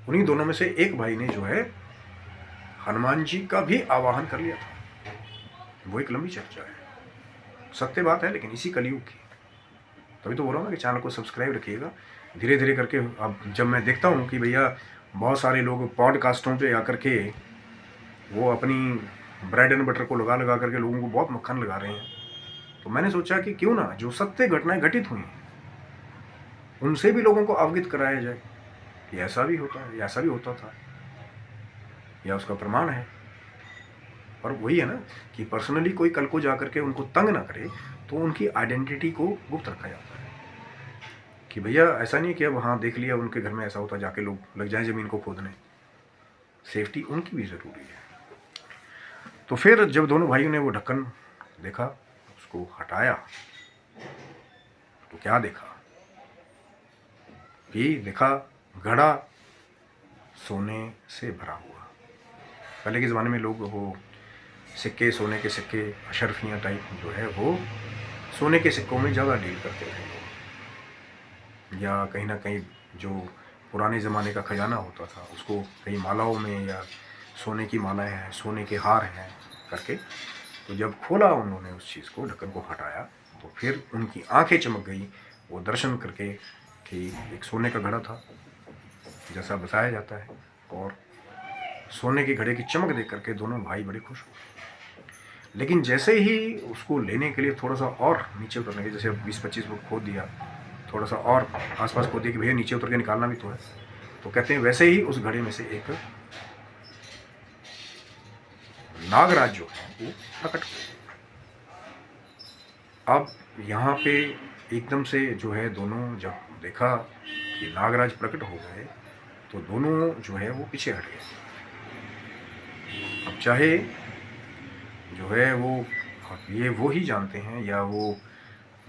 उन्हीं दोनों में से एक भाई ने जो है हनुमान जी का भी आवाहन कर लिया था। वो एक लंबी चर्चा है, सत्य बात है, लेकिन इसी कलयुग की। तभी तो बोल रहा हूँ ना कि चैनल को सब्सक्राइब रखिएगा। धीरे धीरे करके अब जब मैं देखता हूँ कि भैया बहुत सारे लोग पॉडकास्टों पे आकर के वो अपनी ब्रेड एंड बटर को लगा लगा करके लोगों को बहुत मक्खन लगा रहे हैं, तो मैंने सोचा कि क्यों ना जो सत्य घटनाएं घटित हुई हैं उनसे भी लोगों को अवगत कराया जाए कि ऐसा भी होता है, ऐसा भी होता था, या उसका प्रमाण है। और वही है ना कि पर्सनली कोई कल को जाकर के उनको तंग ना करे, तो उनकी आइडेंटिटी को गुप्त रखा जाता है कि भैया ऐसा नहीं कि अब हाँ देख लिया उनके घर में ऐसा होता, जाके लोग लग जाए ज़मीन को खोदने। सेफ्टी उनकी भी ज़रूरी है। तो फिर जब दोनों भाइयों ने वो ढक्कन देखा, उसको हटाया, तो क्या देखा कि देखा घड़ा सोने से भरा हुआ। पहले के ज़माने में लोग वो सिक्के, सोने के सिक्के, अशरफियाँ टाइप जो है वो सोने के सिक्कों में ज़्यादा डील करते थे लोग, या कहीं ना कहीं जो पुराने ज़माने का खजाना होता था उसको कहीं मालाओं में, या सोने की मालाएं हैं, सोने के हार हैं करके। तो जब खोला उन्होंने उस चीज़ को, ढक्कन को हटाया, तो फिर उनकी आंखें चमक गई वो दर्शन करके कि एक सोने का घड़ा था जैसा बताया जाता है, और सोने के घड़े की चमक देख करके दोनों भाई बड़े खुश हुए। लेकिन जैसे ही उसको लेने के लिए थोड़ा सा और नीचे उतरने के, जैसे 20-25 फुट खोद दिया, थोड़ा सा और आसपास खोद दिया कि भैया नीचे उतर के निकालना भी तो है, तो कहते हैं वैसे ही उस घड़े में से एक नागराज जो है वो प्रकट हुआ। अब यहाँ पे एकदम से जो है दोनों जब देखा कि नागराज प्रकट हो गए, तो दोनों जो है वो पीछे हट गए। अब चाहे जो है वो ही जानते हैं, या वो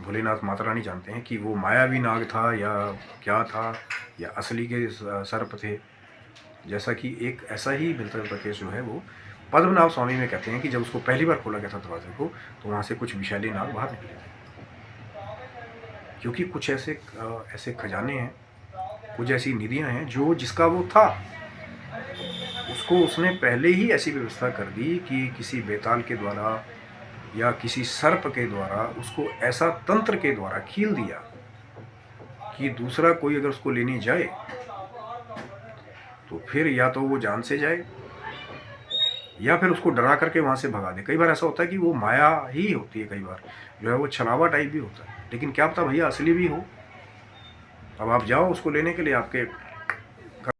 भोलेनाथ माता रानी जानते हैं कि वो मायावी नाग था या क्या था, या असली के सर्प थे। जैसा कि एक ऐसा ही मिलता जुलता केस जो है वो पद्मनाभ स्वामी में कहते हैं कि जब उसको पहली बार खोला गया था दरवाजे को, तो वहाँ से कुछ विषैले नाग बाहर निकले थे। क्योंकि कुछ ऐसे खजाने हैं, कुछ ऐसी निधियाँ हैं जो जिसका वो था, उसको उसने पहले ही ऐसी व्यवस्था कर दी कि किसी बेताल के द्वारा या किसी सर्प के द्वारा उसको ऐसा तंत्र के द्वारा खील दिया कि दूसरा कोई अगर उसको लेने जाए तो फिर या तो वो जान से जाए, या फिर उसको डरा करके वहाँ से भगा दे। कई बार ऐसा होता है कि वो माया ही होती है, कई बार जो है वो छलावा टाइप भी होता है, लेकिन क्या पता भैया असली भी हो। अब आप जाओ उसको लेने के लिए, आपके